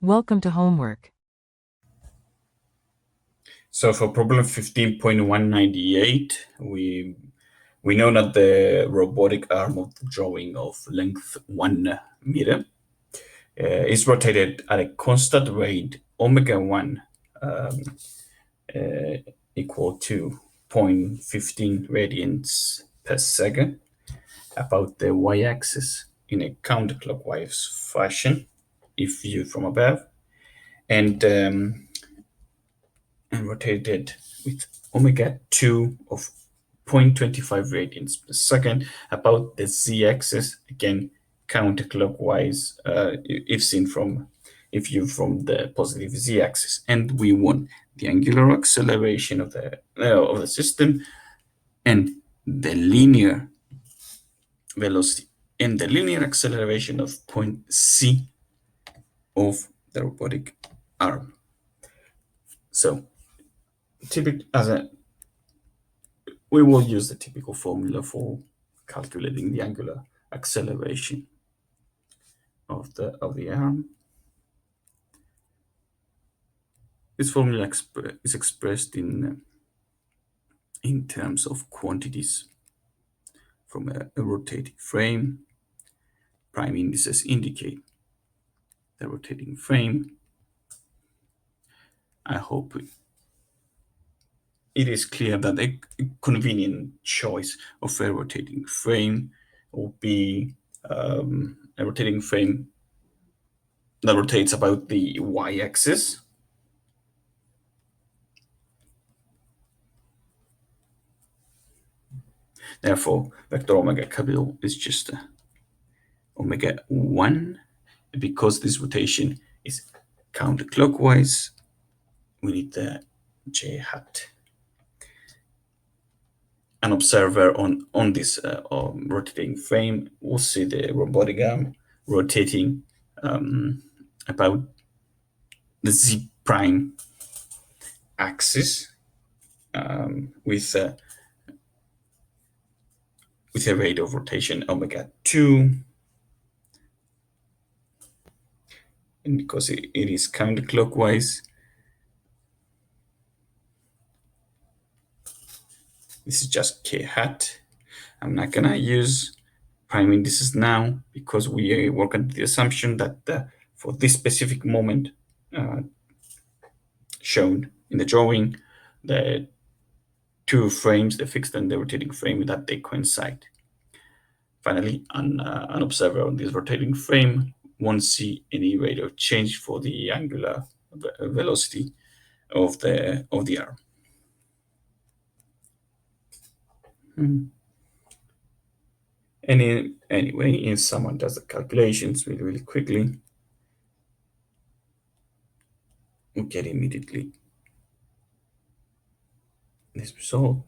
Welcome to homework. So for problem 15.198, we know that the robotic arm of the drawing of length 1 meter is rotated at a constant rate omega 1 um, uh, equal to 0.15 radians per second about the y-axis in a counterclockwise fashion if viewed from above, and and rotated with omega 2 of 0.25 radians per second about the z-axis, again counterclockwise, if viewed from the positive z-axis. And we want the angular acceleration of the system and the linear velocity and the linear acceleration of point c of the robotic arm. So we will use the typical formula for calculating the angular acceleration of the arm. This formula is expressed in terms of quantities from a rotating frame. Prime indices indicate the rotating frame. I hope it is clear that a convenient choice of a rotating frame will be a rotating frame that rotates about the y-axis. Therefore, vector omega capital is just omega 1. Because this rotation is counterclockwise, we need the j hat. An observer on this rotating frame will see the robotic arm rotating about the z prime axis with a rate of rotation omega 2. And because it is counterclockwise, this is just k hat. I'm not gonna use prime indices now because we work under the assumption that for this specific moment shown in the drawing, the two frames, the fixed and the rotating frame, that they coincide. Finally, an observer on this rotating frame won't see any rate of change for the angular velocity of the arm. Anyway, if someone does the calculations really quickly, we get immediately this result.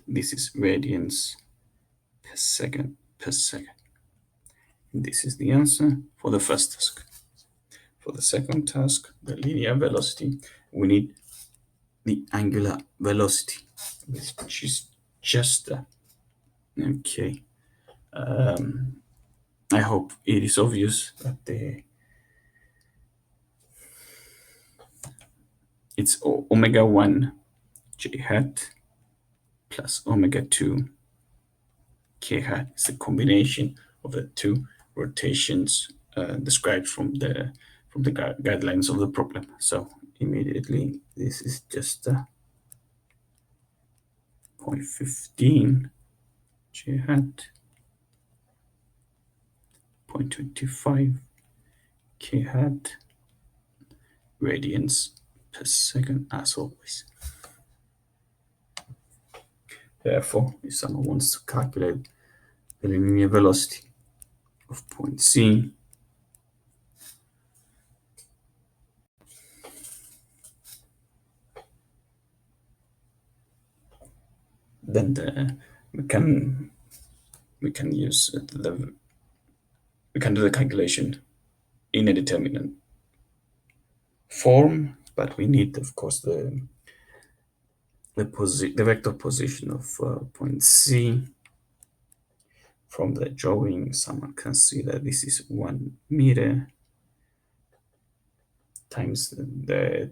This is radians per second per second. And this is the answer for the first task. For the second task, the linear velocity, we need the angular velocity, which is just okay. I hope it is obvious that it's omega 1 j hat plus omega 2 k hat. It's the combination of the two rotations described from the guidelines of the problem. So immediately this is just 0.15 j hat, 0.25 k hat, radians per second as always. Therefore, if someone wants to calculate the linear velocity of point C, then we can use we can do the calculation in a determinant form, but we need, of course, the vector position of point C from the drawing, someone can see that this is 1 meter times the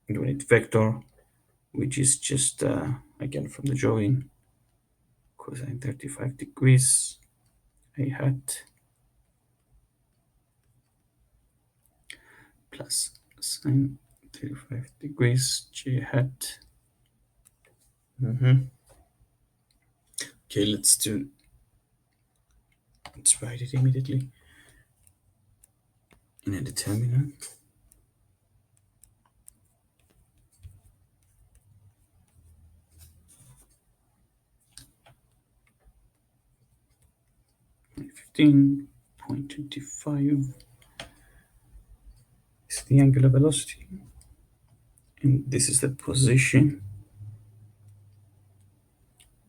unit vector, which is just, again, from the drawing, cosine 35 degrees a hat plus sine 35 degrees j hat. Okay, let's write it immediately in a determinant. .25 is the angular velocity, and this is the position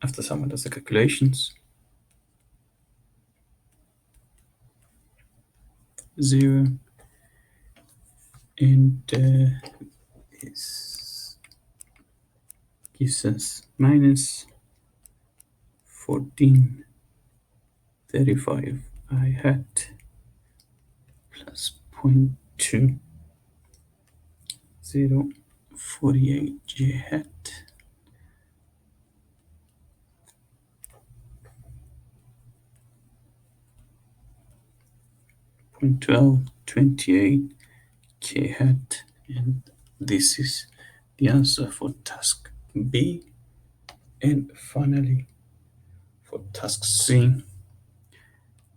after someone does the calculations. 0, and this gives us minus 1435 I hat plus 0.2048 j hat. 0.1228 k hat, and this is the answer for task B. And finally, for task C,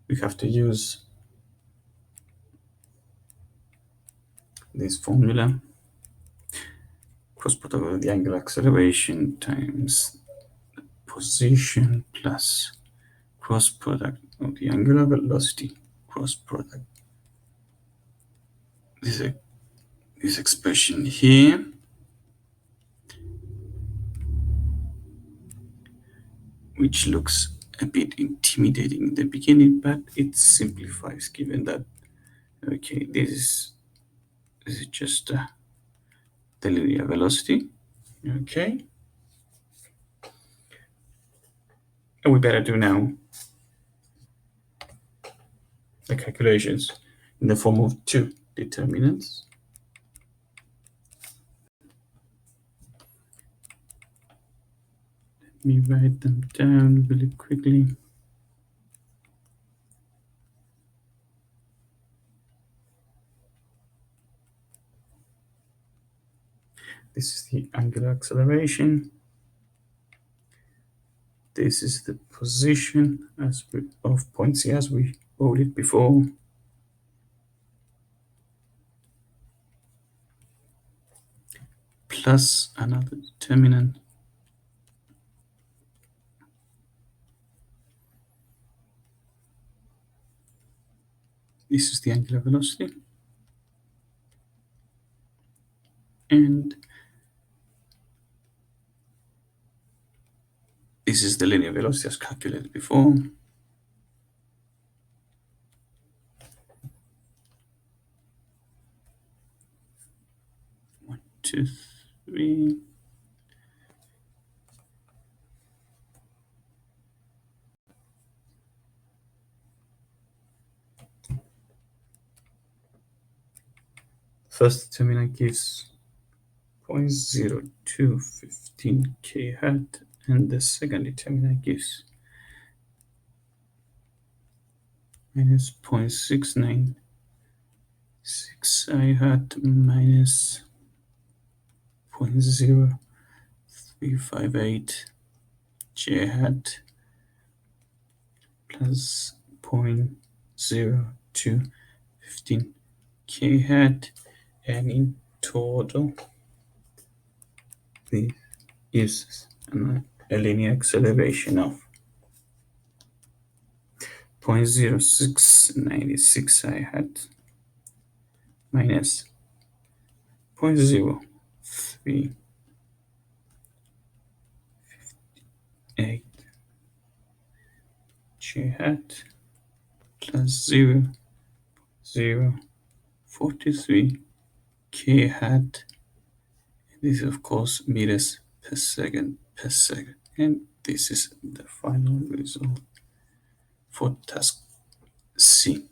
we have to use this formula: cross product of the angular acceleration times position plus cross product of the angular velocity cross product. This expression here, which looks a bit intimidating in the beginning, but it simplifies given that, okay, this is just the linear velocity, okay? And we better do now the calculations in the form of two determinants. Let me write them down really quickly. This is the angular acceleration. This is the position of point C as we wrote it before. Plus another determinant. This is the angular velocity. And this is the linear velocity as calculated before. One, two, three. First determinant gives 0.0215 k hat, and the second determinant gives minus 0.696 I hat minus 0.0358 j hat plus 0.0215 k hat, and in total this gives a linear acceleration of 0.0696 I hat minus 0.0358 j hat plus 0.043 k hat. This is, of course, meters per second, and this is the final result. for task C.